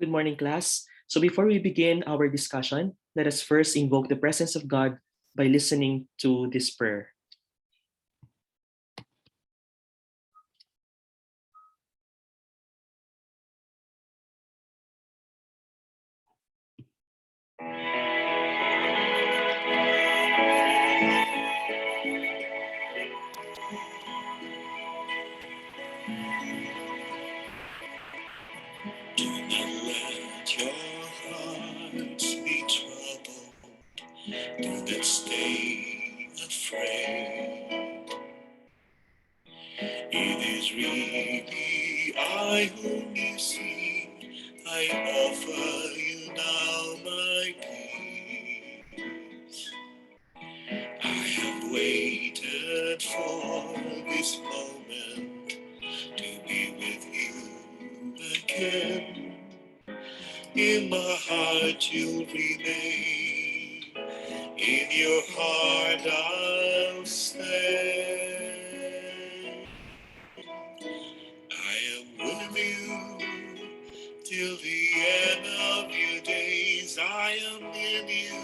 Good morning, class. So before we begin our discussion, let us first invoke the presence of God by listening to this prayer. Do not let your hearts be troubled. Do not stay afraid. It is really I whom you see. I offer you now my peace. I have waited for this moment to be with you again. In my heart you'll remain. In your heart I'll stay. I am with you till the end of your days. I am in you.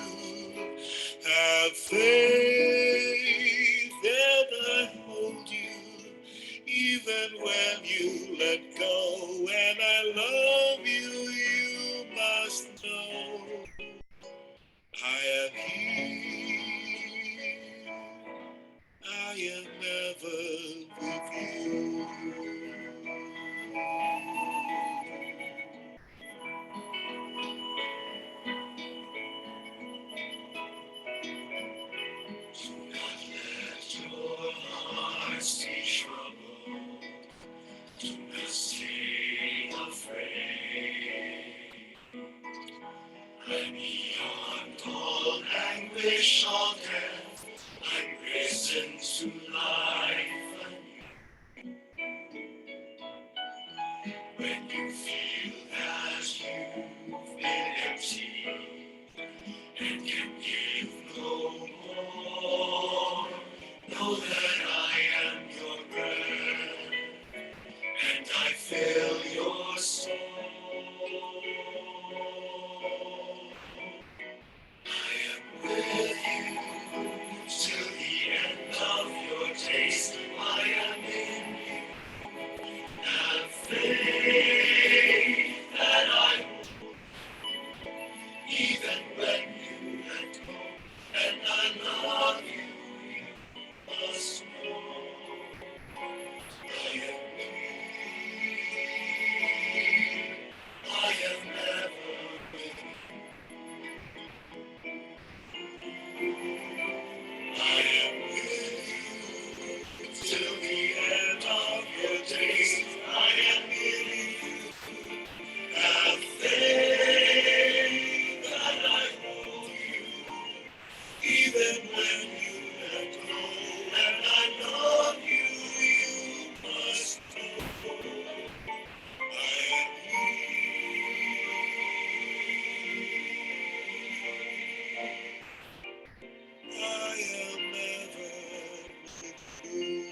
Have faith that I hold you, even when you let go. And I love you, you must know. I am here. I am never with you. Do not let your hearts be troubled. Do not stay afraid. I'm beyond all anguish or death. I'm risen to life. When you feel that you've been empty and can give no more, know that I am your breath and I fill your soul. I am with you till the end of your days. I am in you. Have faith that I even when you let go, and I love you, you must know. I am weak, I am never with you. I am with you till the end of your days. I am with you. Have faith that I hold you, even when you let go. And I love you, you must know. I am weak. I am never with you.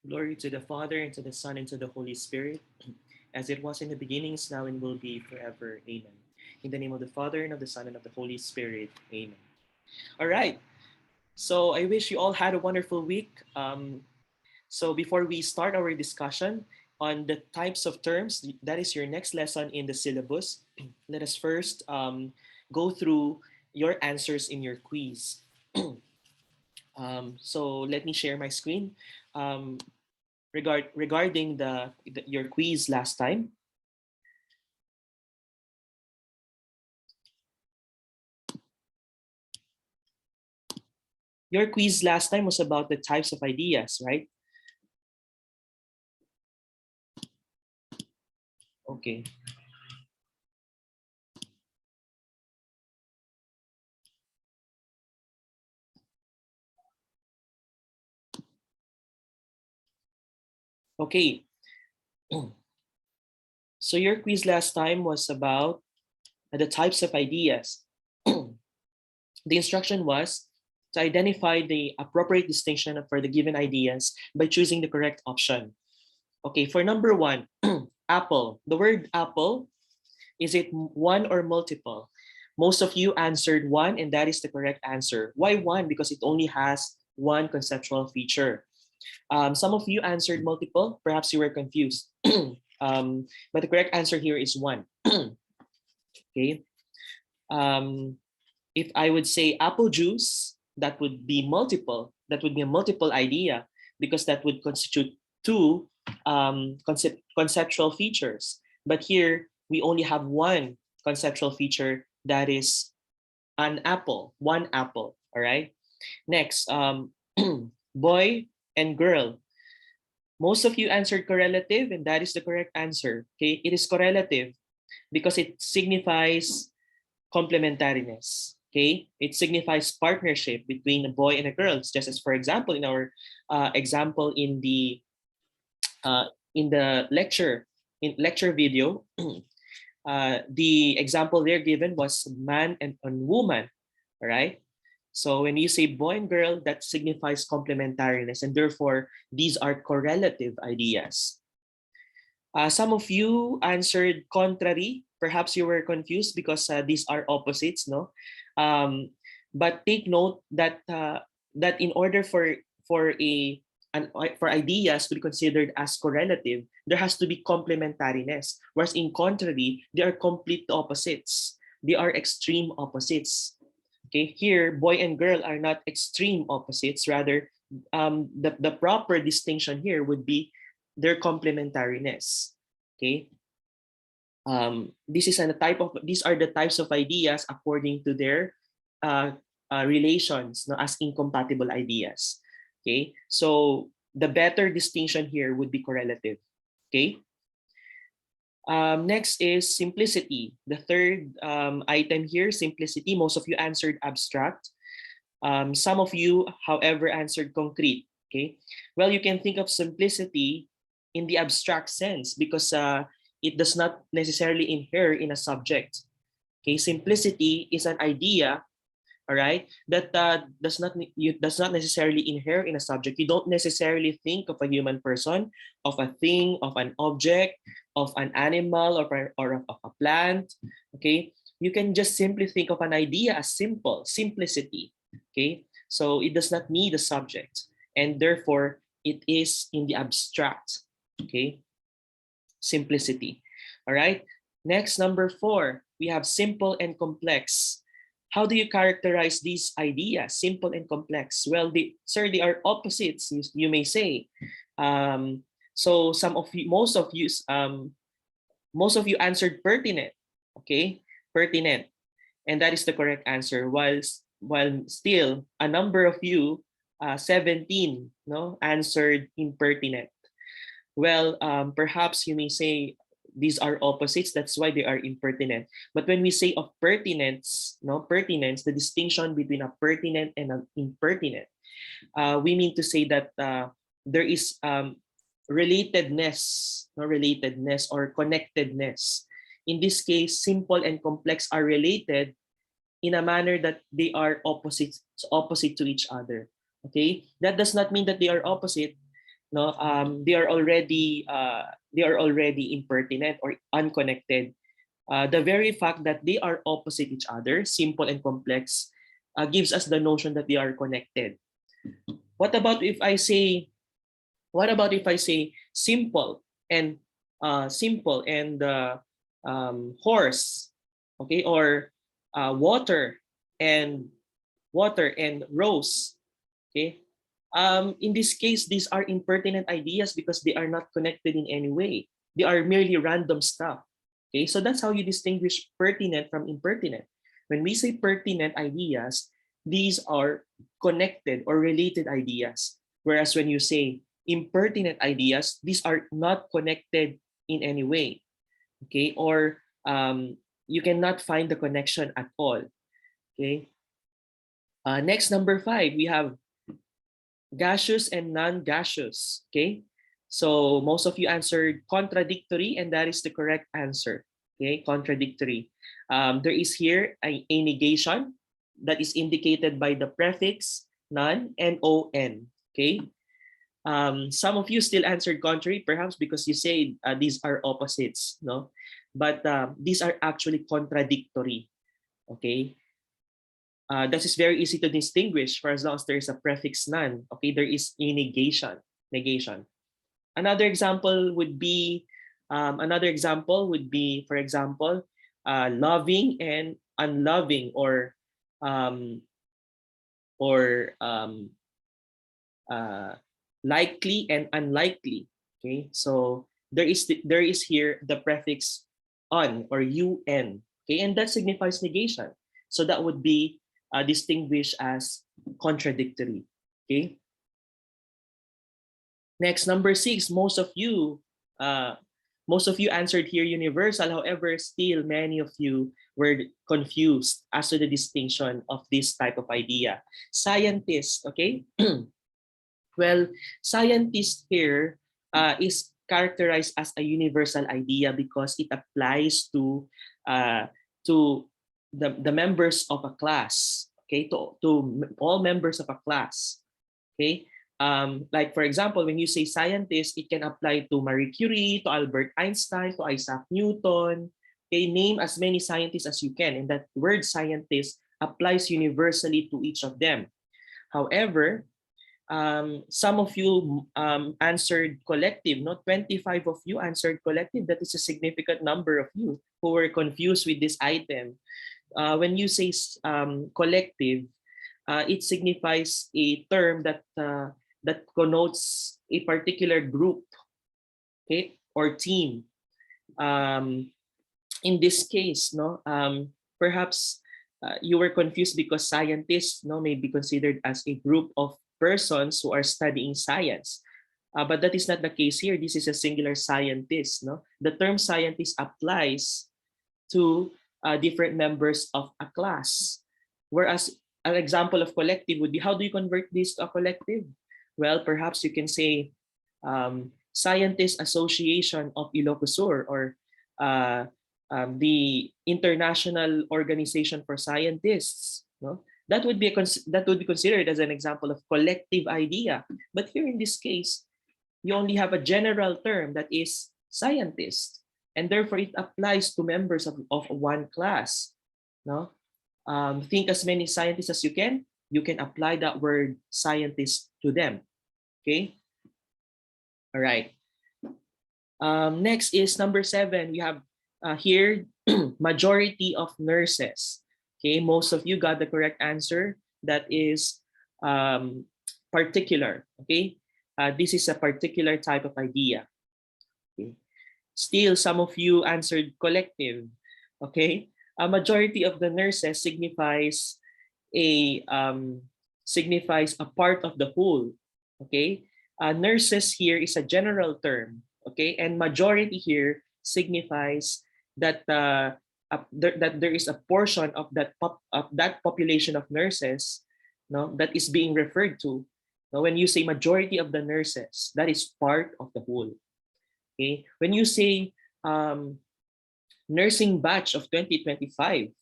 Glory to the Father, and to the Son, and to the Holy Spirit, as it was in the beginning, is now, and will be forever. Amen. In the name of the Father, and of the Son, and of the Holy Spirit. Amen. All right. So I wish you all had a wonderful week. So before we start our discussion on the types of terms, that is your next lesson in the syllabus. Let us first go through your answers in your quiz. So let me share my screen. Um, regarding your quiz last time. Your quiz last time was about the types of ideas, right? Okay. Okay. So your quiz last time was about the types of ideas. The instruction was to identify the appropriate distinction for the given ideas by choosing the correct option. Okay, for number one, apple. The word apple, is it one or multiple? Most of you answered one, and that is the correct answer. Why one? Because it only has one conceptual feature. Some of you answered multiple. Perhaps you were confused. But the correct answer here is one. Okay. If I would say apple juice, that would be multiple. That would be a multiple idea because that would constitute two conceptual features. But here we only have one conceptual feature, that is an apple, one apple. All right. Next, boy and girl. Most of you answered correlative, and that is the correct answer. Okay, it is correlative because it signifies complementariness. Okay, it signifies partnership between a boy and a girl. Just as, for example, in our example in the lecture video, the example there given was man and woman. All right. So when you say boy and girl, that signifies complementariness, and therefore these are correlative ideas. Some of you answered contrary. Perhaps you were confused because these are opposites, no? But take note that that in order for for ideas to be considered as correlative, there has to be complementariness. Whereas in contrary, they are complete opposites. They are extreme opposites. Okay, here boy and girl are not extreme opposites. Rather, the proper distinction here would be their complementariness. Okay, these are the types of ideas according to their relations, no, as incompatible ideas. Okay, so the better distinction here would be correlative. Okay. Next is simplicity. The third item here, simplicity. Most of you answered abstract. Some of you, however, answered concrete. Okay. Well, you can think of simplicity in the abstract sense because it does not necessarily inhere in a subject. Okay. Simplicity is an idea, all right, that does not necessarily inhere in a subject. You don't necessarily think of a human person, of a thing, of an object, of an animal, or of a plant. Okay, you can just simply think of an idea as simplicity. Okay, so it does not need a subject, and therefore it is in the abstract. Okay, simplicity. All right, next, number 4, we have simple and complex. How do you characterize these ideas, simple and complex? Well, they are opposites, you may say. So most of you answered pertinent. Okay, pertinent, and that is the correct answer. While still a number of you, 17, no, answered impertinent. Well, perhaps you may say these are opposites, that's why they are impertinent. But when we say of pertinence, no, pertinence, the distinction between a pertinent and an impertinent, we mean to say that there is relatedness, no, relatedness or connectedness. In this case, simple and complex are related in a manner that they are opposite to each other. Okay, that does not mean that they are opposite. No, they are already impertinent or unconnected. The very fact that they are opposite each other, simple and complex, gives us the notion that they are connected. What about if I say simple and horse, okay, or water and rose, okay? In this case, these are impertinent ideas because they are not connected in any way. They are merely random stuff. Okay, so that's how you distinguish pertinent from impertinent. When we say pertinent ideas, these are connected or related ideas. Whereas when you say impertinent ideas, these are not connected in any way. Okay, or you cannot find the connection at all. Okay. Next, number 5, we have gaseous and non-gaseous. Okay, so most of you answered contradictory, and that is the correct answer. Okay, contradictory. There is here a negation that is indicated by the prefix non, non. Okay. Some of you still answered contrary, perhaps because you say these are opposites, no? But these are actually contradictory. Okay. That is very easy to distinguish for as long as there is a prefix non. Okay, there is a negation. Negation. Another example would be, for example, loving and unloving, um, or uh, likely and unlikely. Okay, so there is here the prefix on or un. Okay, and that signifies negation. So that would be distinguished as contradictory. Okay. Next, number 6. Uh, most of you answered here universal. However, still many of you were confused as to the distinction of this type of idea. Scientist, okay? Well, scientist here is characterized as a universal idea because it applies uh, to the members of a class, okay? To all members of a class, okay? Like for example, when you say scientist, it can apply to Marie Curie, to Albert Einstein, to Isaac Newton. Okay, name as many scientists as you can, and that word scientist applies universally to each of them. However, some of you answered collective. Not 25 of you answered collective. That is a significant number of you who were confused with this item. When you say collective, it signifies a term that connotes a particular group, okay, or team. Um, in this case, no, perhaps you were confused because scientists, no, may be considered as a group of persons who are studying science. But that is not the case here. This is a singular scientist. No, the term scientist applies to different members of a class. Whereas an example of collective would be, how do you convert this to a collective? Well, perhaps you can say Scientist Association of Ilocos Sur, or the International Organization for Scientists. No? That would be considered as an example of collective idea. But here in this case, you only have a general term that is scientist, and therefore it applies to members of one class. No, think as many scientists as you can. You can apply that word scientist to them. Okay. All right. Next is number 7. We have here majority of nurses. Okay, most of you got the correct answer. That is particular. Okay, this is a particular type of idea. Okay. Still, some of you answered collective. Okay, a majority of the nurses signifies a part of the whole. Okay, nurses here is a general term. Okay, and majority here signifies that that there is a portion of that population of nurses, no, that is being referred to. Now, when you say majority of the nurses, that is part of the whole. Okay, when you say nursing batch of 2025,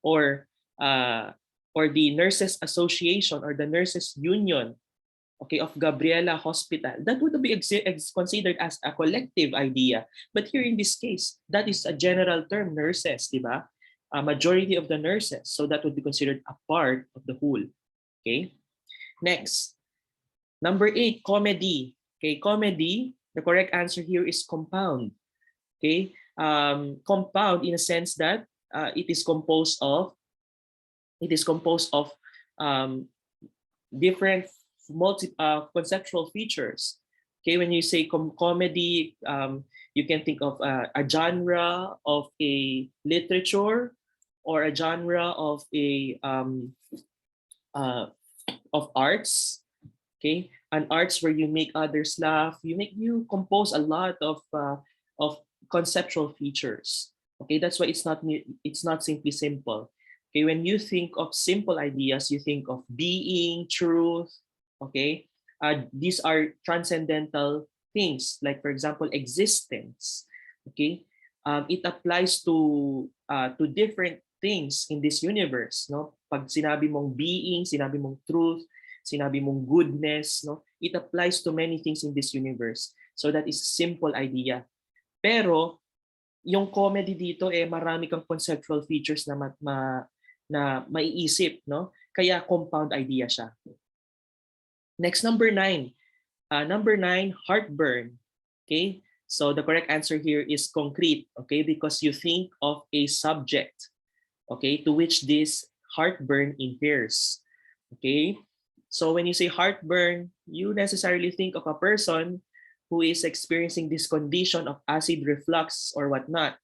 or the nurses association or the nurses union, okay, of Gabriela Hospital, that would be considered as a collective idea. But here in this case, that is a general term, nurses, di ba? A majority of the nurses, so that would be considered a part of the whole. Okay. Next, number 8, comedy. Okay, comedy. The correct answer here is compound. Okay, compound in a sense that it is composed of different conceptual features. Okay, when you say comedy, you can think of a genre of a literature, or a genre of a of arts. Okay, an arts where you make others laugh, you compose a lot of conceptual features. Okay, that's why it's not simply simple. Okay, when you think of simple ideas, you think of being, truth. Okay, these are transcendental things, like for example, existence. Okay, it applies to different things in this universe, no? Pag sinabi mong being, sinabi mong truth, sinabi mong goodness, no? It applies to many things in this universe. So that is a simple idea. Pero yung comedy dito marami kang conceptual features na maiisip, no? Kaya compound idea siya. Next, number 9. Number 9, heartburn. Okay? So the correct answer here is concrete, okay? Because you think of a subject, okay, to which this heartburn infers. Okay? So when you say heartburn, you necessarily think of a person who is experiencing this condition of acid reflux or whatnot.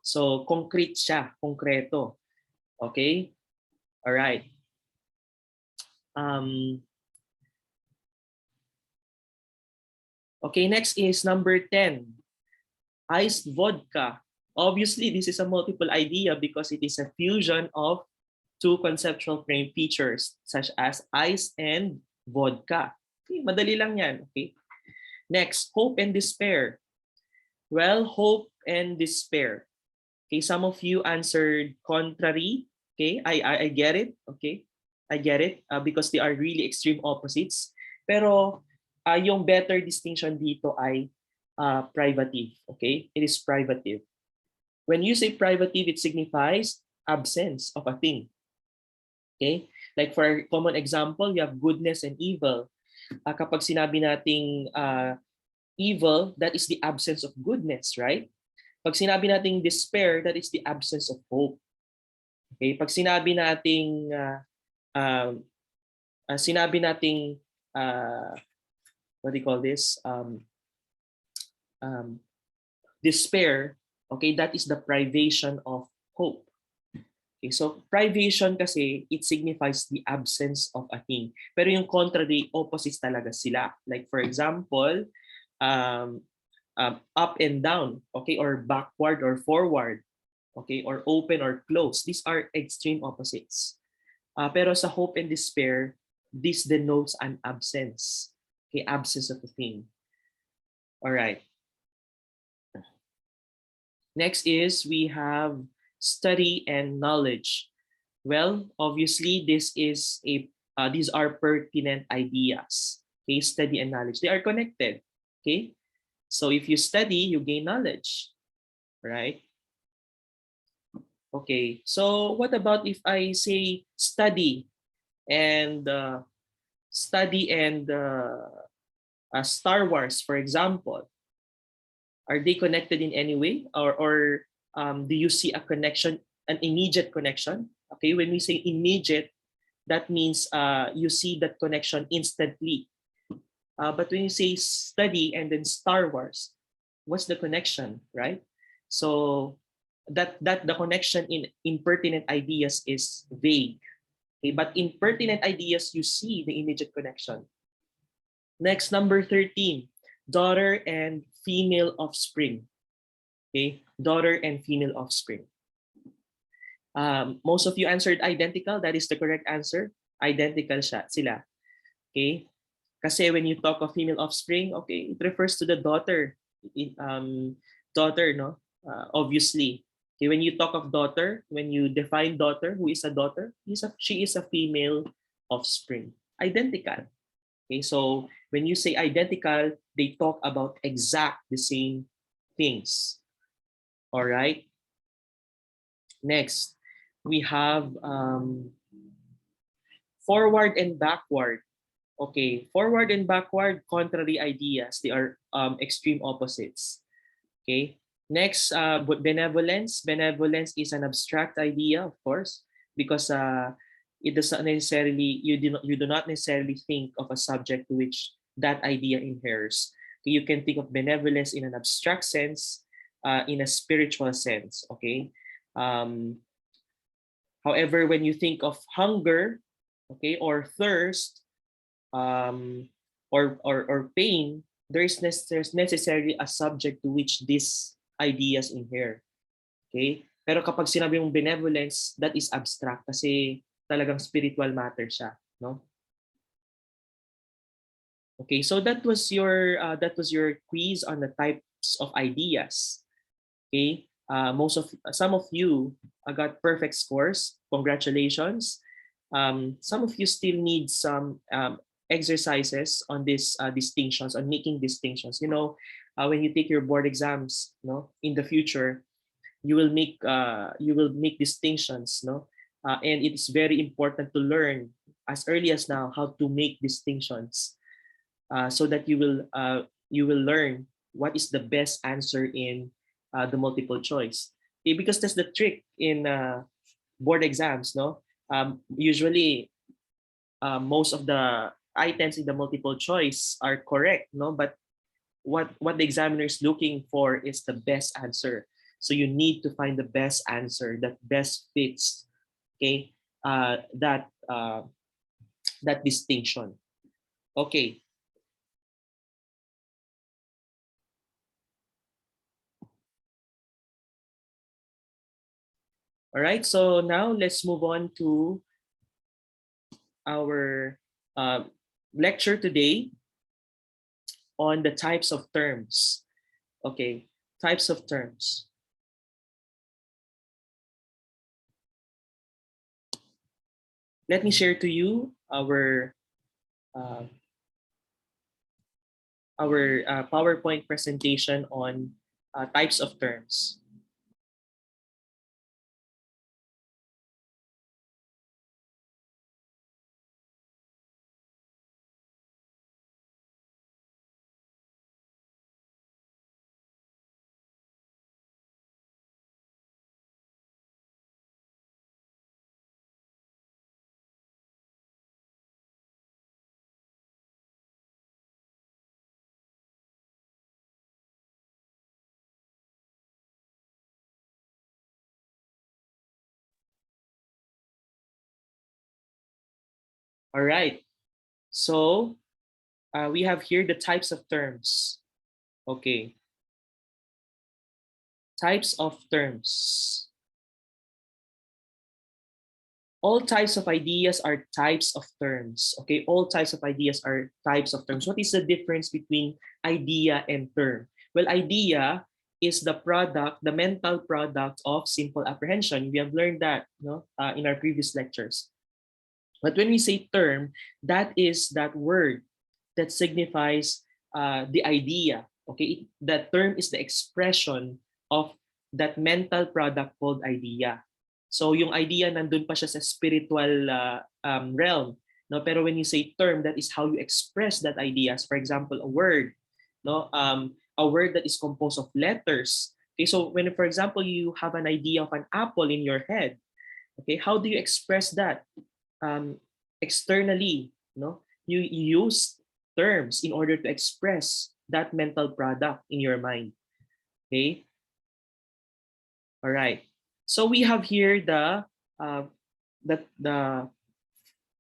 So concrete siya, konkreto. Okay? All right. Okay, next is number 10. Iced vodka. Obviously, this is a multiple idea because it is a fusion of two conceptual frame features such as ice and vodka. Okay, madali lang yan. Okay. Next, hope and despair. Well, hope and despair. Okay, some of you answered contrary. Okay, I get it. Okay, I get it because they are really extreme opposites. Pero yung better distinction dito ay privative. Okay, it is privative. When you say privative, it signifies absence of a thing. Okay, like for a common example, you have goodness and evil. Kapag sinabi nating evil, that is the absence of goodness, right? Pag sinabi nating despair, that is the absence of hope. Okay? Pag sinabi nating what do you call this? Despair, okay, that is the privation of hope. Okay, so privation kasi, it signifies the absence of a thing. Pero yung contrary, opposites talaga sila. Like for example, up and down, okay, or backward or forward, okay, or open or close. These are extreme opposites. Pero sa hope and despair, this denotes an absence, okay, absence of a thing. All right. Next is we have study and knowledge. Well, obviously, these are pertinent ideas. Okay, study and knowledge, they are connected. Okay, so if you study, you gain knowledge, right? Okay, so what about if I say study and Star Wars, for example? Are they connected in any way, or do you see a connection, an immediate connection? Okay, when we say immediate, that means you see that connection instantly. But when you say study and then Star Wars, what's the connection, right? So that the connection in pertinent ideas is vague. Okay, but in pertinent ideas, you see the immediate connection. Next, number 13, daughter and female offspring. Okay, daughter and female offspring. Most of you answered identical. That is the correct answer. Identical sila. Okay, kasi when you talk of female offspring, okay, it refers to the daughter. Daughter, no? Obviously. Okay, when you talk of daughter, when you define daughter, who is a daughter? She is a female offspring. Identical. Okay, so when you say identical, they talk about exact the same things. All right. Next, we have forward and backward. Okay, forward and backward, contrary ideas. They are extreme opposites. Okay. Next, benevolence. Benevolence is an abstract idea, of course, because it does not necessarily, you do not necessarily think of a subject to which that idea inheres. You can think of benevolence in an abstract sense, in a spiritual sense. Okay. However, when you think of hunger, okay, or thirst, or pain, there's necessarily a subject to which these ideas inhere. Okay? Pero kapag sinabi mong benevolence, that is abstract kasi talagang spiritual matter siya, no? Okay, so that was your quiz on the types of ideas. Okay? Some of you got perfect scores. Congratulations. Some of you still need some exercises on these distinctions, on making distinctions. When you take your board exams, in the future, you will make distinctions, and it is very important to learn as early as now how to make distinctions, so that you will learn what is the best answer in the multiple choice. Okay, because that's the trick in board exams, no? Usually, most of the items in the multiple choice are correct, no? But what the examiner is looking for is the best answer. So you need to find the best answer that best fits, okay, that distinction. Okay. All right. So now let's move on to our uh, lecture today on the types of terms. Okay, types of terms. Let me share to you uh, our PowerPoint presentation on types of terms. All right. So we have here the types of terms. Okay. Types of terms. All types of ideas are types of terms. Okay, all types of ideas are types of terms. What is the difference between idea and term? Well, idea is the product, the mental product of simple apprehension. We have learned that, in our previous lectures. But when we say term, that is that word that signifies the idea. Okay, that term is the expression of that mental product called idea. So yung idea nandun pa siya sa spiritual realm. No, pero when you say term, that is how you express that ideas. For example, a word, a word that is composed of letters. Okay, so when, for example, you have an idea of an apple in your head, okay, how do you express that? Externally, you use terms in order to express that mental product in your mind. Okay. All right. So we have here the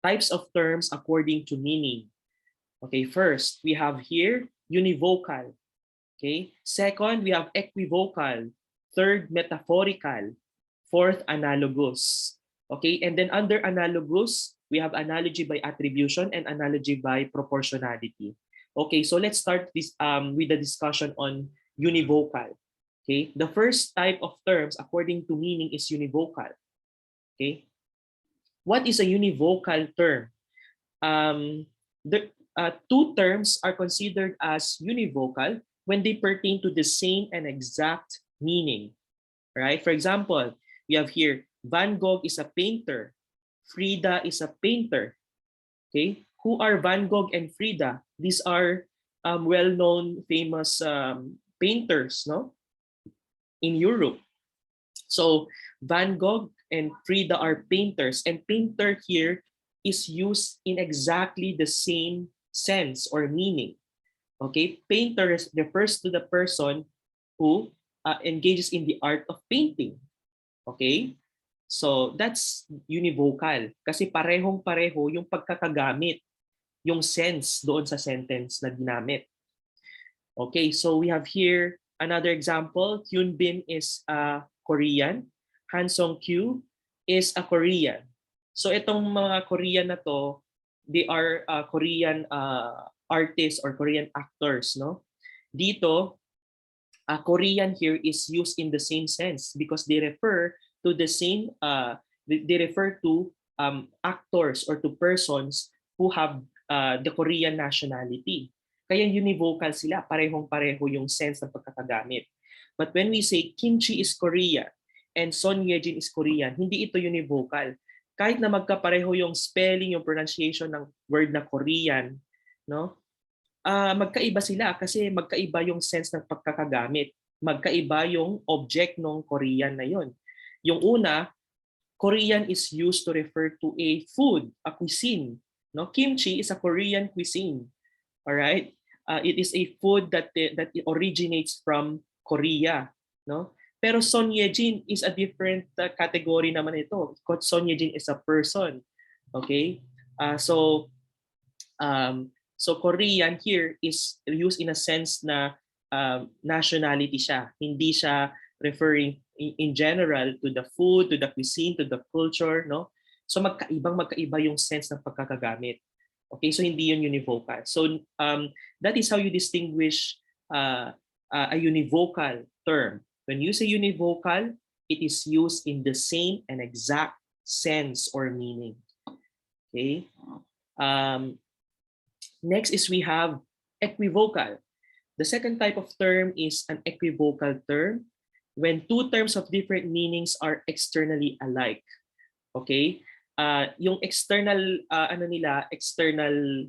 types of terms according to meaning. Okay. First, we have here univocal. Okay. Second, we have equivocal. Third, metaphorical. Fourth, analogous. Okay, and then under analogous, we have analogy by attribution and analogy by proportionality. Okay, so let's start this with the discussion on univocal. Okay, the first type of terms according to meaning is univocal. Okay, what is a univocal term? The two terms are considered as univocal when they pertain to the same and exact meaning. Right? For example, we have here Van Gogh is a painter. Frida is a painter. Okay, who are Van Gogh and Frida? These are well-known, famous painters, no, in Europe. So Van Gogh and Frida are painters, and painter here is used in exactly the same sense or meaning. Okay, painter refers to the person who engages in the art of painting. Okay? So that's univocal kasi parehong-pareho yung pagkakagamit, yung sense doon sa sentence na ginamit. Okay, so we have here another example. Hyun Bin is a Korean. Han Song Kyu is a Korean. So itong mga Korean na to, they are Korean artists or Korean actors, no? Dito, Korean here is used in the same sense because they refer to the same they refer to actors or to persons who have the Korean nationality. Kaya univocal sila, parehong-pareho yung sense ng pagkakagamit. But when we say kimchi is Korean and Son Ye-jin is Korean, hindi ito univocal. Kahit na magkapareho yung spelling, yung pronunciation ng word na Korean, no? Magkaiba sila kasi magkaiba yung sense ng pagkakagamit. Magkaiba yung object ng Korean na yon. Yung una, Korean is used to refer to a food, a cuisine. No, kimchi is a Korean cuisine. All right? It is a food that originates from Korea, no? Pero Son Ye-jin is a different category naman ito. Son Ye-jin is a person. Okay? So Korean here is used in a sense na nationality siya. Hindi siya referring in general to the food, to the cuisine, to the culture, no? So magkaiba yung sense ng pagkakagamit. Okay, so hindi yun univocal. So that is how you distinguish a univocal term. When you say univocal, it is used in the same and exact sense or meaning. Okay. Next is we have equivocal. The second type of term is an equivocal term when two terms of different meanings are externally alike. Okay? Yung external external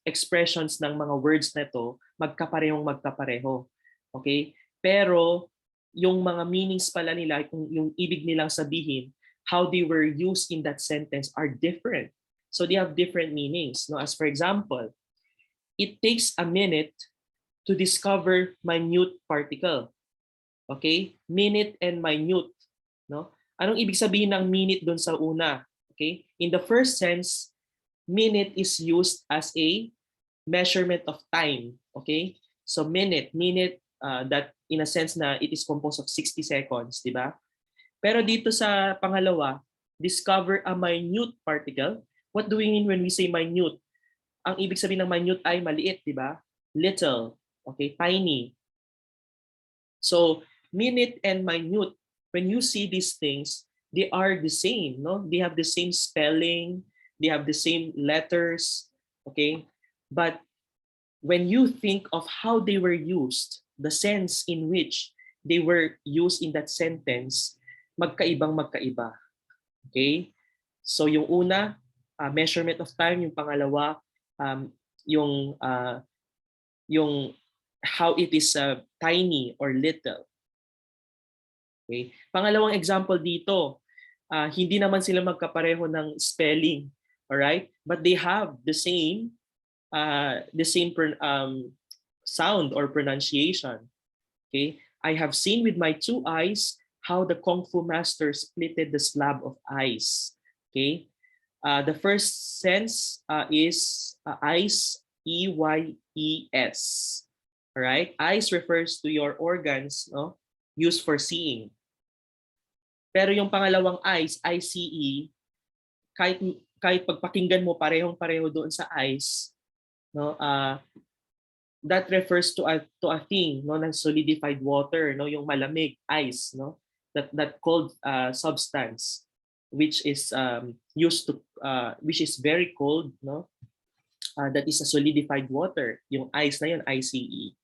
expressions ng mga words na to magkapareho. Okay? Pero yung mga meanings pala nila, yung ibig nilang sabihin, how they were used in that sentence are different. So they have different meanings. No? As for example, it takes a minute to discover minute particle. Okay? Minute and minute. No? Anong ibig sabihin ng minute doon sa una? Okay? In the first sense, minute is used as a measurement of time. Okay? So minute that in a sense na it is composed of 60 seconds, di ba? Pero dito sa pangalawa, discover a minute particle. What do we mean when we say minute? Ang ibig sabihin ng minute ay maliit, di ba? Little, okay? Tiny. So minute and minute, when you see these things, they are the same, no? They have the same spelling, they have the same letters, okay? But when you think of how they were used, the sense in which they were used in that sentence, magkaiba. Okay? So yung una, measurement of time, yung pangalawa, yung how it is tiny or little. Okay? Pangalawang example dito, hindi naman sila magkapareho ng spelling, all right? But they have the same sound or pronunciation. Okay? I have seen with my two eyes how the Kung Fu master splitted the slab of ice. Okay? The first sense is eyes, E-Y-E-S. All right? Eyes refers to your organs, no? Used for seeing. Pero yung pangalawang eyes, I-C-E, kahit pagpakinggan mo parehong-pareho doon sa eyes, no? That refers to a thing, no, ng solidified water, no, yung malamig, ice, no? That cold substance which is used to which is very cold, no? That is a solidified water. Yung ice na yun, ICE.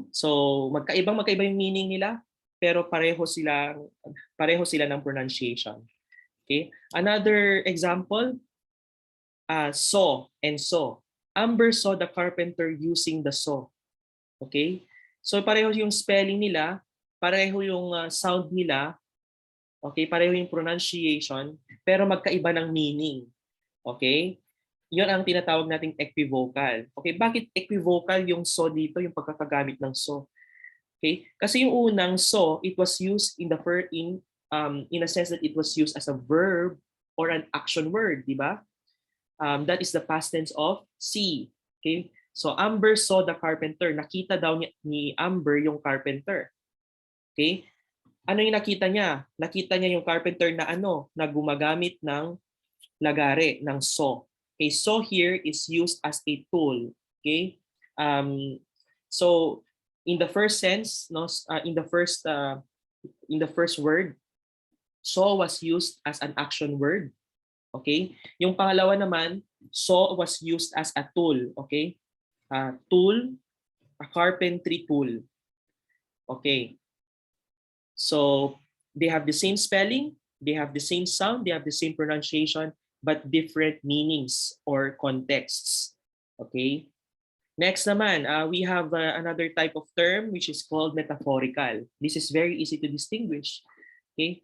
So magkaiba yung meaning nila, pero pareho sila ng pronunciation. Okay? Another example, saw and saw. Amber saw the carpenter using the saw. Okay? So pareho yung spelling nila, pareho yung sound nila, okay? Pareho yung pronunciation, pero magkaiba ng meaning. Okay? Yun ang tinatawag nating equivocal. Okay, bakit equivocal yung so dito, yung pagkakagamit ng so? Okay? Kasi yung unang so, it was used in a sense that it was used as a verb or an action word, di ba? That is the past tense of see. Okay? So Amber saw the carpenter. Nakita daw ni Amber yung carpenter. Okay? Ano yung nakita niya? Nakita niya yung carpenter na na gumagamit ng lagare, ng saw. Okay, saw here is used as a tool. Okay? So in the first sense, no, in the first word, saw was used as an action word. Okay? Yung pangalawa naman, saw was used as a tool. Okay? Tool, a carpentry tool. Okay? So they have the same spelling, they have the same sound, they have the same pronunciation, but different meanings or contexts. Okay? Next naman, we have another type of term which is called metaphorical. This is very easy to distinguish, okay?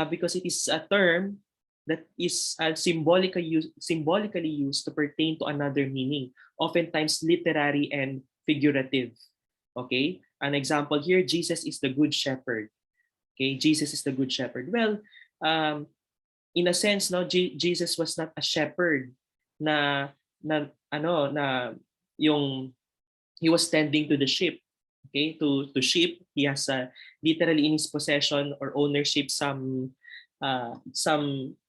Because it is a term that is symbolically used to pertain to another meaning, oftentimes literary and figurative. Okay? An example here, Jesus is the good shepherd. Okay, Jesus is the good shepherd. Well, um, in a sense, no, Jesus was not a shepherd na na yung he was tending to the sheep. Okay, to sheep, he has literally in his possession or ownership some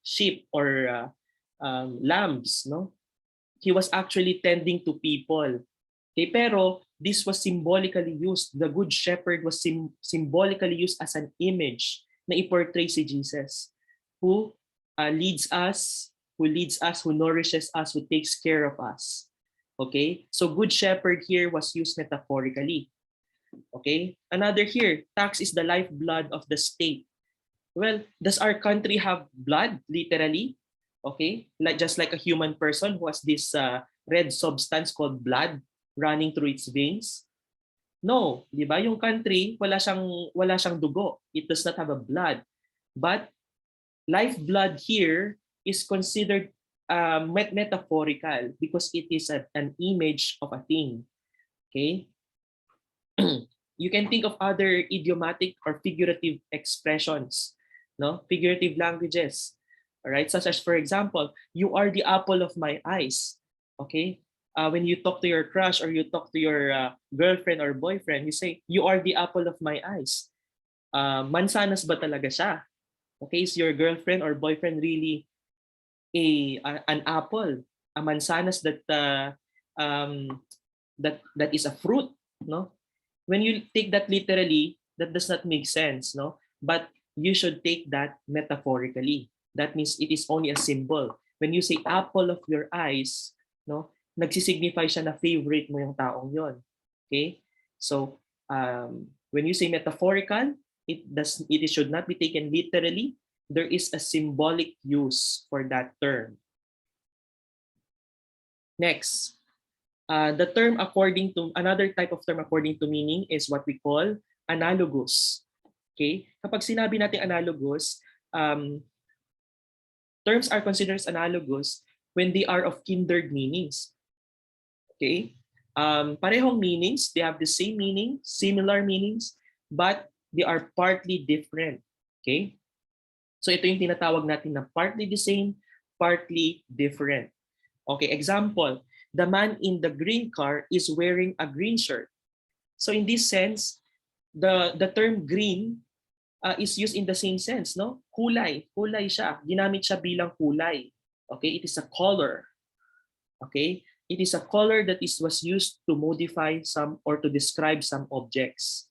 sheep or lambs, no? He was actually tending to people. Okay, pero this was symbolically used. The good shepherd was symbolically used as an image na i-portray si Jesus, who leads us, who nourishes us, who takes care of us. Okay? So good shepherd here was used metaphorically. Okay? Another here, tax is the lifeblood of the state. Well, does our country have blood, literally? Okay? Like just like a human person who has this red substance called blood running through its veins? No, 'di ba? Yung country wala siyang dugo. It does not have a blood. But lifeblood here is considered metaphorical because it is an image of a thing. Okay? You can think of other idiomatic or figurative expressions, no? Figurative languages. All right? Such as, for example, you are the apple of my eyes. Okay? When you talk to your crush or you talk to your girlfriend or boyfriend, you say, you are the apple of my eyes. Mansanas ba talaga siya? Okay, is your girlfriend or boyfriend really an apple, a mansanas um, that is a fruit, no? When you take that literally, that does not make sense, no? But you should take that metaphorically. That means it is only a symbol. When you say apple of your eyes, no, nagsisignify siya na favorite mo yung taong yon. Okay? So, when you say metaphorical, it should not be taken literally. There is a symbolic use for that term. Next, the term according to another type of term according to meaning is what we call analogous. Okay? Kapag sinabi natin analogous, terms are considered analogous when they are of kindred meanings. Okay? Parehong meanings, they have the same meaning, similar meanings, but they are partly different. Okay? So ito yung tinatawag natin na partly the same, partly different. Okay, example, the man in the green car is wearing a green shirt. So in this sense, the term green is used in the same sense, no? Kulay siya. Ginamit siya bilang kulay. Okay, it is a color. Okay? It is a color that was used to modify some or to describe some objects.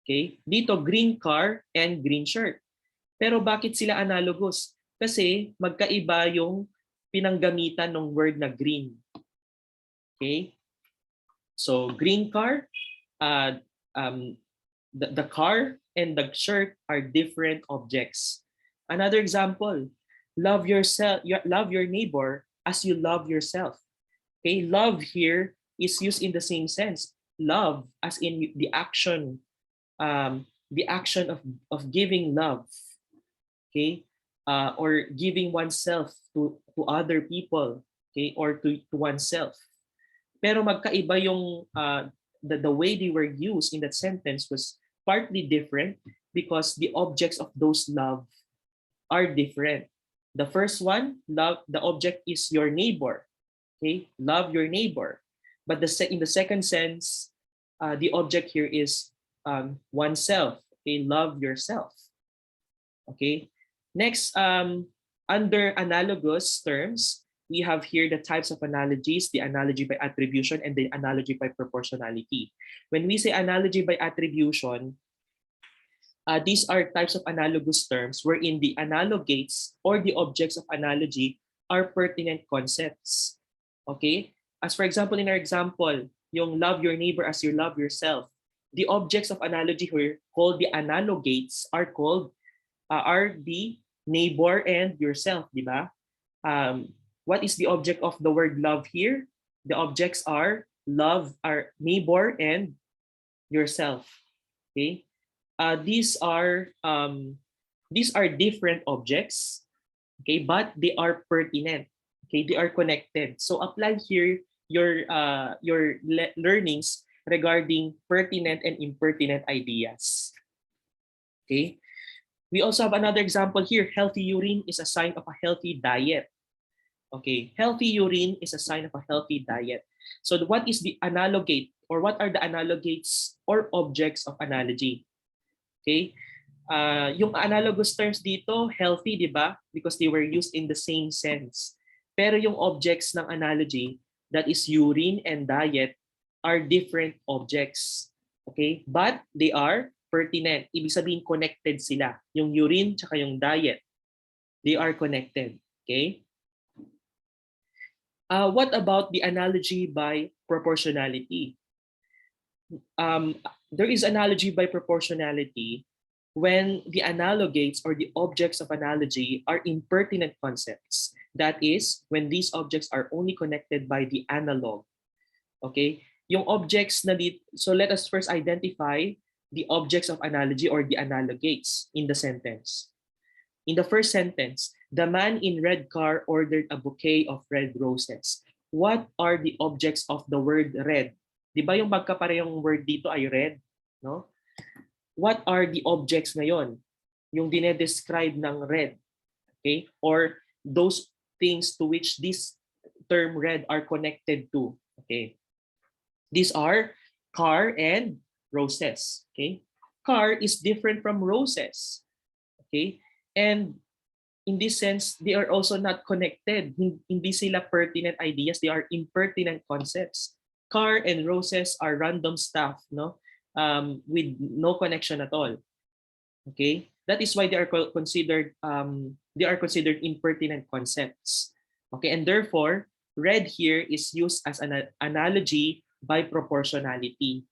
Okay? Dito, green car and green shirt. Pero bakit sila analogous? Kasi magkaiba yung pinanggamitan ng word na green. Okay? So, green car, the car and the shirt are different objects. Another example, love your neighbor as you love yourself. Okay, love here is used in the same sense. Love as in the action of giving love. Okay, or giving oneself to other people. Okay, or to oneself. Pero magkaiba yung the way they were used in that sentence was partly different because the objects of those love are different. The first one, love, the object is your neighbor. Okay, love your neighbor. But in the second sense, the object here is oneself. Okay, love yourself. Okay. Next, under analogous terms, we have here the types of analogies, the analogy by attribution and the analogy by proportionality. When we say analogy by attribution, these are types of analogous terms wherein the analogates or the objects of analogy are pertinent concepts. Okay? As for example, in our example, yung love your neighbor as you love yourself. The objects of analogy here called the analogates are the neighbor and yourself, di ba? What is the object of the word love here? The objects are love, our neighbor, and yourself. Okay, these are different objects. Okay, but they are pertinent. Okay, they are connected. So apply here your learnings regarding pertinent and impertinent ideas. Okay. We also have another example here. Healthy urine is a sign of a healthy diet. Okay, healthy urine is a sign of a healthy diet. So what is the analogate or what are the analogates or objects of analogy? Okay, yung analogous terms dito, healthy, di ba? Because they were used in the same sense. Pero yung objects ng analogy, that is urine and diet, are different objects. Okay, but they are pertinent. Ibig sabihin connected sila. Yung urine tsaka yung diet, they are connected. Okay. What about the analogy by proportionality? There is analogy by proportionality when the analogates or the objects of analogy are impertinent concepts. That is, when these objects are only connected by the analog. Okay? Yung objects na dito, so let us first identify the objects of analogy or the analogates in the sentence. In the first sentence, the man in red car ordered a bouquet of red roses. What are the objects of the word red? Di ba yung magkaparehong word dito ay red? No? What are the objects ngayon? Yung dinedescribe ng red. Okay? Or those things to which this term red are connected to. Okay? These are car and roses. Okay? Car is different from roses. Okay? And in this sense, they are also not connected. Hindi sila pertinent ideas. They are impertinent concepts. Car and roses are random stuff, no? With no connection at all. Okay, that is why they are considered impertinent concepts. Okay, and therefore, red here is used as an analogy by proportionality.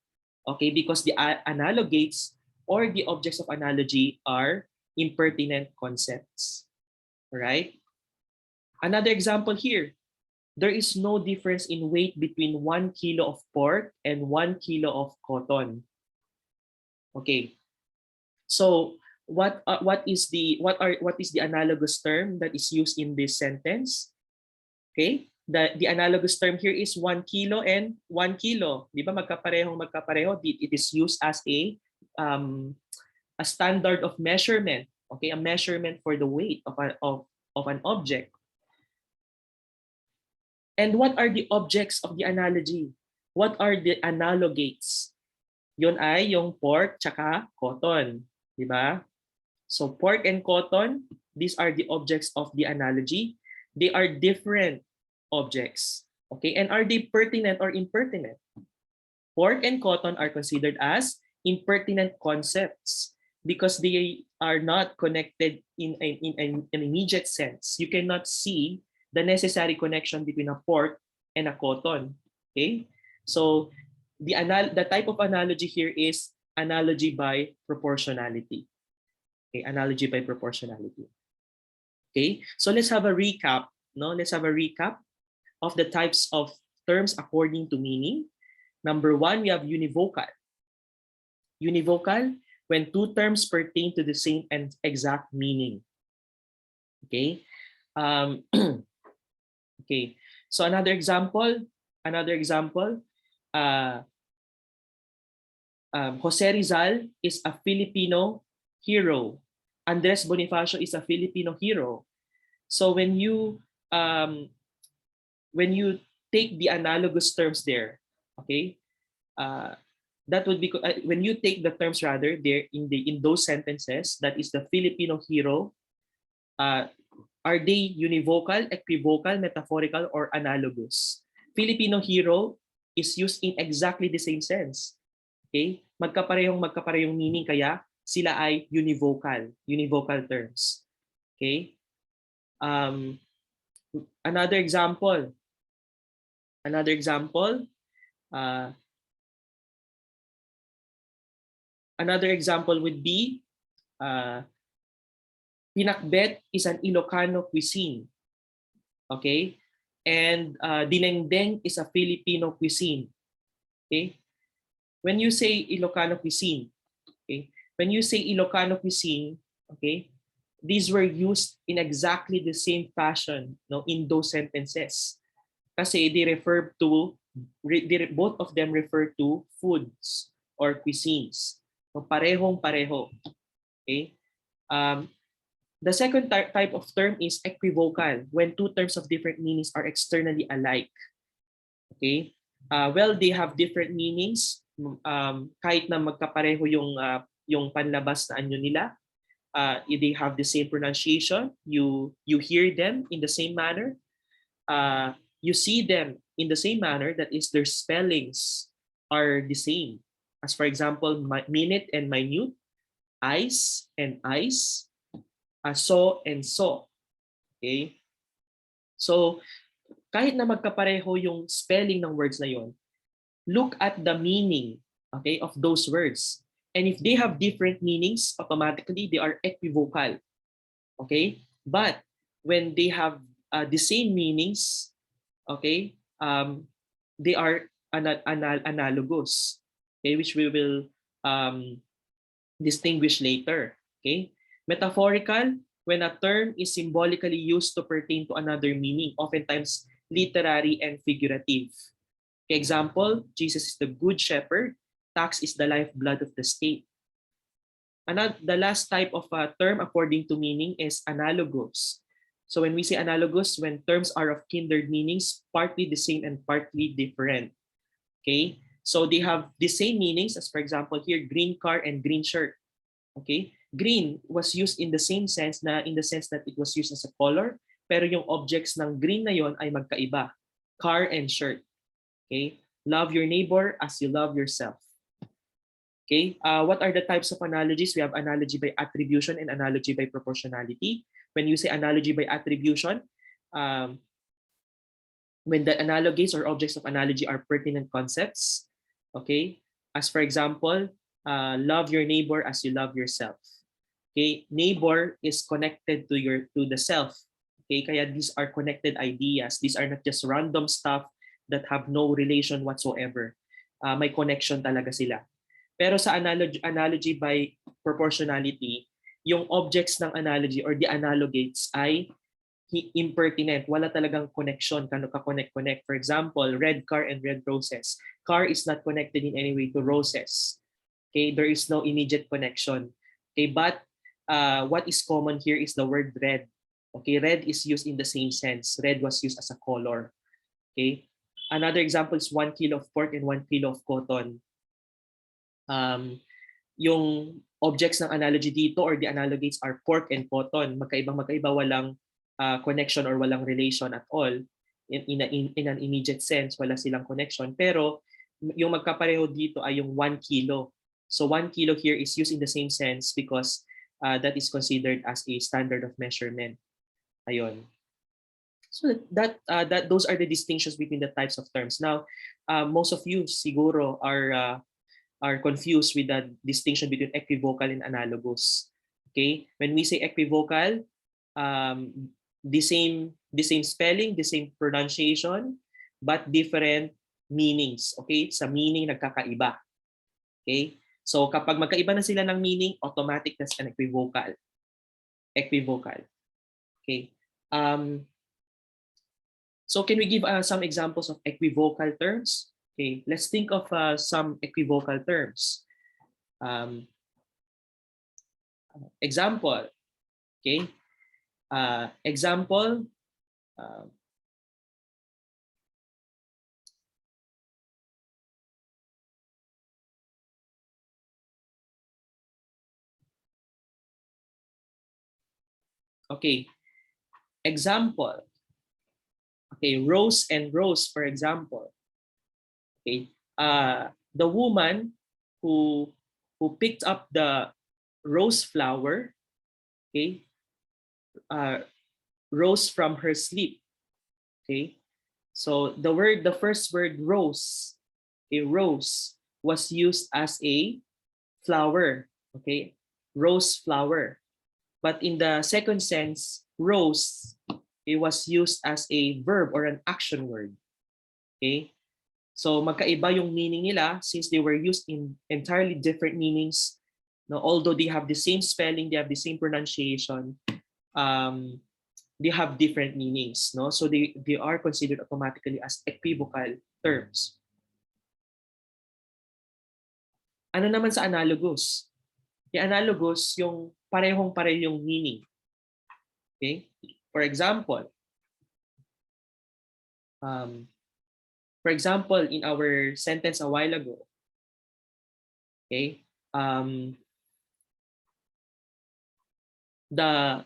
Okay, because the analogates or the objects of analogy are impertinent concepts. All right. Another example here. There is no difference in weight between 1 kilo of pork and 1 kilo of cotton. Okay. So what is the analogous term that is used in this sentence? Okay. The analogous term here is 1 kilo and 1 kilo. Di ba magkapareho? It is used as a standard of measurement. Okay, a measurement for the weight of an object. And what are the objects of the analogy? What are the analogates? Yun ay yung pork tsaka cotton, di ba? So pork and cotton, these are the objects of the analogy. They are different objects. Okay, and are they pertinent or impertinent? Pork and cotton are considered as impertinent concepts because they are not connected in an immediate sense. You cannot see the necessary connection between a pork and a cotton. Okay, so the type of analogy here is analogy by proportionality. Okay, analogy by proportionality. Okay, so let's have a recap. No, let's have a recap of the types of terms according to meaning. Number one, we have univocal. Univocal, when two terms pertain to the same and exact meaning. Okay. Okay. So another example. Jose Rizal is a Filipino hero. Andres Bonifacio is a Filipino hero. So when you take the analogous terms there, okay, that would be when you take the terms rather there in those sentences, that is the Filipino hero, Are they univocal, equivocal, metaphorical, or analogous? Filipino hero is used in exactly the same sense. Okay? Magkaparehong meaning, kaya sila ay univocal terms. Okay? Um, another example, uh, another example would be uh, pinakbet is an Ilocano cuisine. Okay? And dinengdeng is a Filipino cuisine. Okay? When you say Ilocano cuisine, okay? When you say Ilocano cuisine, okay? These were used in exactly the same fashion, no, in those sentences. Kasi they refer to both of them refer to foods or cuisines. So parehong-pareho. Okay? Um, the second type of term is equivocal, when two terms of different meanings are externally alike. Okay? Well, they have different meanings. Kahit na magkapareho yung panlabas na anyo nila, they have the same pronunciation. You hear them in the same manner. You see them in the same manner. That is, their spellings are the same. As for example, minute and minute, ice and ice, saw and saw. Okay? So, kahit na magkapareho yung spelling ng words na yon, look at the meaning, okay, of those words. And if they have different meanings, automatically they are equivocal. Okay? But when they have the same meanings, okay, they are analogous, okay, which we will um, distinguish later. Okay? Metaphorical, when a term is symbolically used to pertain to another meaning, oftentimes literary and figurative. Example, Jesus is the good shepherd, tax is the lifeblood of the state. The last type of term according to meaning is analogous. So when we say analogous, when terms are of kindred meanings, partly the same and partly different. Okay? So they have the same meanings as, for example, here, green car and green shirt. Okay? Green was used in the same sense, in the sense that it was used as a color, pero yung objects ng green na yon ay magkaiba. Car and shirt. Okay? Love your neighbor as you love yourself. Okay? What are the types of analogies? We have analogy by attribution and analogy by proportionality. When you say analogy by attribution, when the analogies or objects of analogy are pertinent concepts, okay? As for example, love your neighbor as you love yourself. Okay? Neighbor is connected to the self. Okay? Kaya these are connected ideas. These are not just random stuff that have no relation whatsoever. May connection talaga sila. Pero sa analogy by proportionality, yung objects ng analogy or the analogates ay impertinent. Wala talagang connection. Kano ka connect. For example, red car and red roses. Car is not connected in any way to roses. Okay, there is no immediate connection. Okay, but what is common here is the word red. Okay, red is used in the same sense. Red was used as a color. Okay, another example is 1 kilo of pork and 1 kilo of cotton. Yung objects ng analogy dito or the analogates are pork and cotton. Magkaiba, walang connection or walang relation at all. In an immediate sense, wala silang connection. Pero yung magkapareho dito ay yung 1 kilo. So 1 kilo here is used in the same sense because that is considered as a standard of measurement. Ayun. So those are the distinctions between the types of terms. Now, most of you siguro are confused with the distinction between equivocal and analogous. Okay? When we say equivocal, the same spelling, the same pronunciation, but different meanings. Okay? Sa meaning nagkakaiba. Okay? So kapag magkaiba na sila ng meaning, automatic that's an equivocal. Equivocal. Okay? So can we give some examples of equivocal terms? Okay, let's think of some equivocal terms. Example. Okay. Example. Okay. Example, okay, rose and rose, for example. Okay, the woman who picked up the rose flower, okay, uh, rose from her sleep. Okay, so the first word rose, a rose was used as a flower. Okay, rose flower. But in the second sense, rose, it was used as a verb or an action word. Okay, so magkaiba yung meaning nila since they were used in entirely different meanings. No, although they have the same spelling, they have the same pronunciation, um, they have different meanings. No, so they are considered automatically as equivocal terms. Ano naman sa analogous? Yung analogous, yung parehong-pareho yung meaning. Okay? For example, um, in our sentence a while ago, okay, the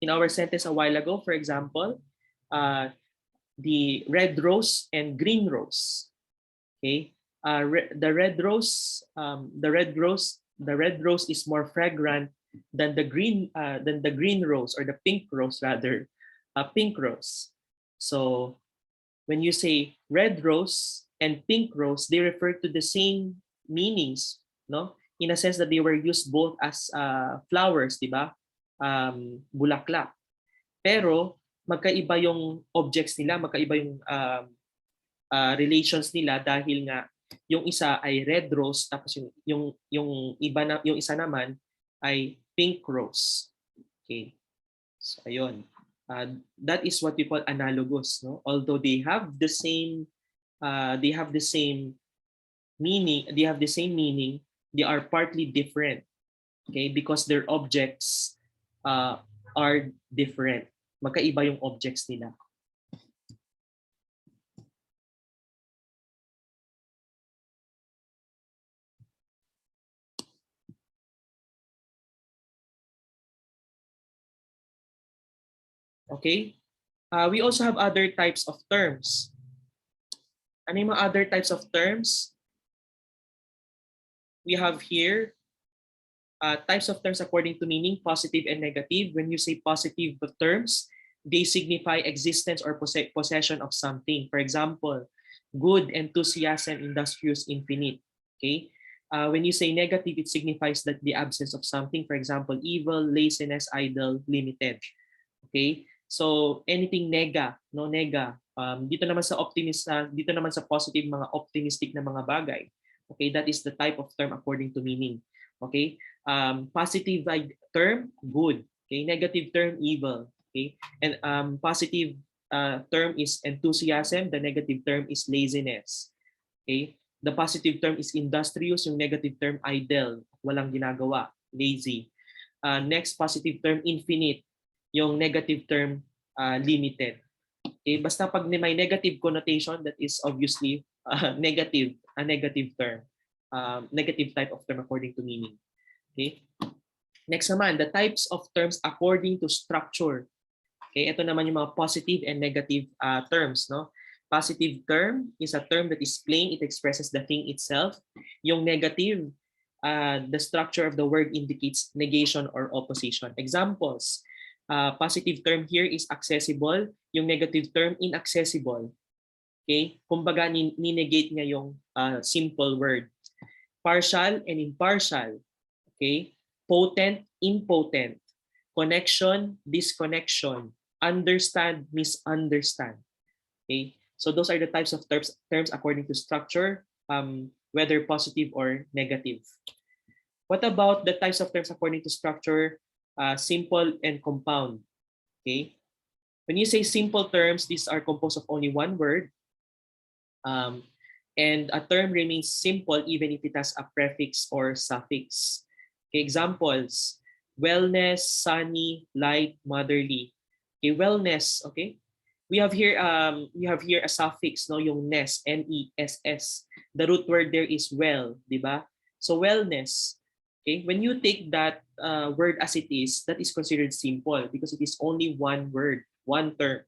in our sentence a while ago, for example, the red rose and green rose. Okay, the red rose, the red rose is more fragrant than the green rose, or the pink rose rather, pink rose. So when you say red rose and pink rose, they refer to the same meanings, no? In a sense that they were used both as flowers, di ba? Bulaklak. Pero magkaiba yung objects nila, magkaiba yung relations nila dahil nga yung isa ay red rose tapos yung isa naman ay pink rose. Okay. So ayun. That is what we call analogous, no? Although they have the same meaning, they are partly different. Okay? Because their objects are different. Magkaiba yung objects nila. Okay? We also have other types of terms. Ano yung mga other types of terms? We have here types of terms according to meaning, positive and negative. When you say positive terms, they signify existence or possession of something. For example, good, enthusiasm, industrious, infinite. Okay? When you say negative, it signifies that the absence of something. For example, evil, laziness, idle, limited. Okay? So anything nega, no nega. Dito naman sa positive, mga optimistic na mga bagay. Okay, that is the type of term according to meaning. Okay? Positive term, good. Okay? Negative term, evil. Okay? And positive term is enthusiasm, the negative term is laziness. Okay? The positive term is industrious, yung negative term idle, walang ginagawa, lazy. Next positive term, infinite, yung negative term limited. Okay, basta pag may negative connotation, that is obviously negative, a negative term, negative type of term according to meaning. Okay. Next naman, the types of terms according to structure. Okay, ito naman yung mga positive and negative terms, no? Positive term is a term that is plain, it expresses the thing itself. Yung negative, the structure of the word indicates negation or opposition. Examples. Positive term here is accessible, yung negative term inaccessible. Okay? Kumbaga ni-negate niya yung simple word. Partial and impartial. Okay? Potent, impotent. Connection, disconnection. Understand, misunderstand. Okay? So those are the types of terms according to structure, whether positive or negative. What about the types of terms according to structure? Simple and compound. Okay, when you say simple terms, these are composed of only one word, and a term remains simple even if it has a prefix or suffix. Okay, examples: wellness, sunny, light, motherly. Okay, wellness. Okay, we have here a suffix, no, yung ness, ness. The root word there is well, di ba? So wellness. Okay, when you take that word as it is, that is considered simple because it is only one word, one term.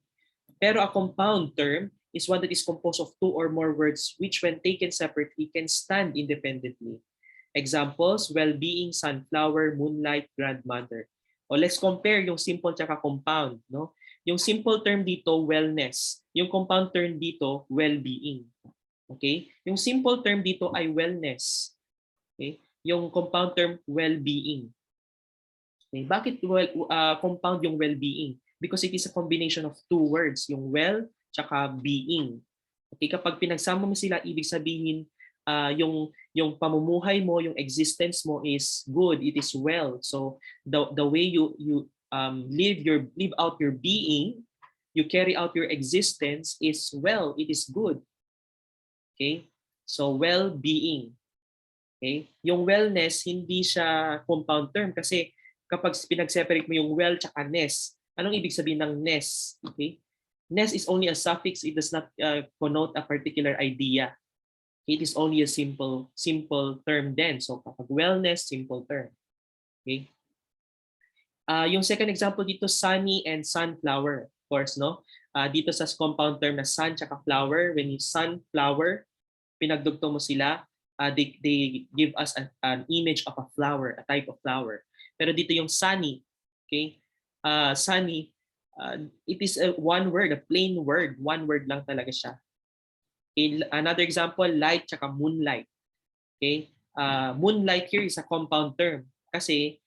Pero a compound term is one that is composed of two or more words which when taken separately can stand independently. Examples, well-being, sunflower, moonlight, grandmother. O let's compare yung simple tsaka compound. No? Yung simple term dito, wellness. Yung compound term dito, well-being. Okay? Yung simple term dito ay wellness. Okay? Yung compound term, well-being. Okay? Bakit compound yung well-being? Because it is a combination of two words, yung well tsaka being. Okay, kapag pinagsama mo sila, ibig sabihin yung pamumuhay mo, yung existence mo is good, it is well. So the way you live out your being, you carry out your existence is well, it is good. Okay? So well-being. Okay? Yung wellness hindi siya compound term kasi kapag pinag-separate mo yung well tsaka ness, anong ibig sabihin ng ness? Okay? Ness is only a suffix, it does not connote a particular idea. It is only a simple term then. So kapag wellness, simple term. Okay? Yung second example dito, sunny and sunflower. Of course, no? Dito sa compound term na sun tsaka flower, when you sunflower, pinagdugtong mo sila, they give us an image of a flower, a type of flower. Pero dito yung sunny, okay? Sunny, it is a one word, a plain word. One word lang talaga siya. Okay? Another example, light tsaka moonlight. Okay? Moonlight here is a compound term kasi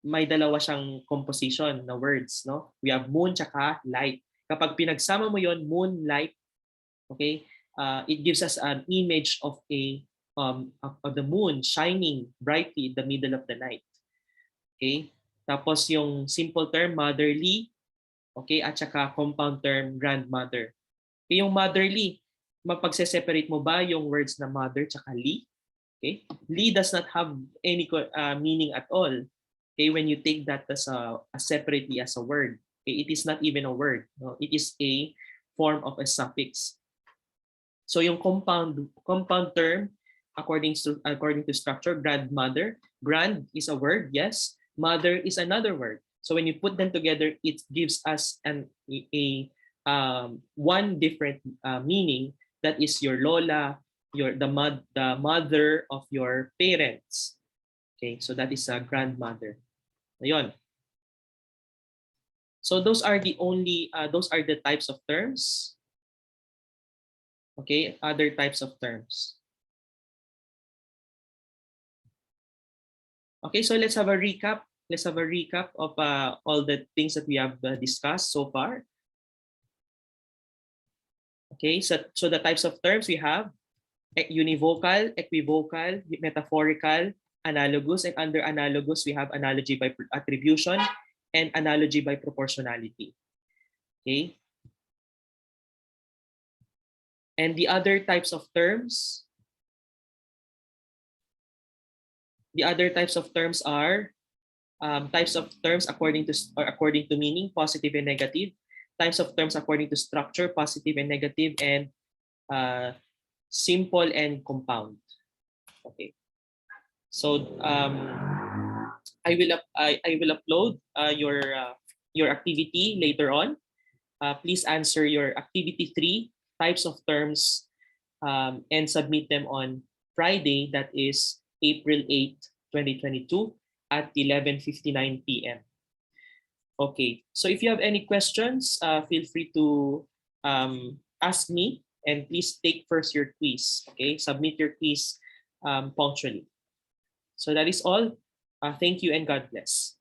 may dalawa siyang composition na words, no? We have moon tsaka light. Kapag pinagsama mo yon, moonlight, okay? It gives us an image of of the moon shining brightly in the middle of the night. Okay? Tapos yung simple term motherly, okay, at saka compound term grandmother. Okay, yung motherly, mapagse-separate mo ba yung words na mother tsaka ly? Okay? Ly does not have any meaning at all. Okay, when you take that as separately as a word. Okay, it is not even a word. No? It is a form of a suffix. So yung compound term according to structure, grandmother, grand is a word, yes. Mother is another word. So when you put them together, it gives us one different meaning, that is your lola, the mother of your parents. Okay, so that is a grandmother. Ayun. So those are the types of terms. Okay, other types of terms. Okay, so let's have a recap. Let's have a recap of all the things that we have discussed so far. Okay, so the types of terms we have univocal, equivocal, metaphorical, analogous, and under analogous we have analogy by attribution and analogy by proportionality. Okay. And the other types of terms, are types of terms according to meaning, positive and negative. Types of terms according to structure, positive and negative, and simple and compound. Okay. So I will upload your activity later on. Please answer your activity 3, types of terms, and submit them on Friday, that is April 8, 2022 at 11:59 p.m. Okay, so if you have any questions, feel free to ask me, and please take first your quiz. Okay, submit your quiz punctually. So that is all. Thank you and God bless.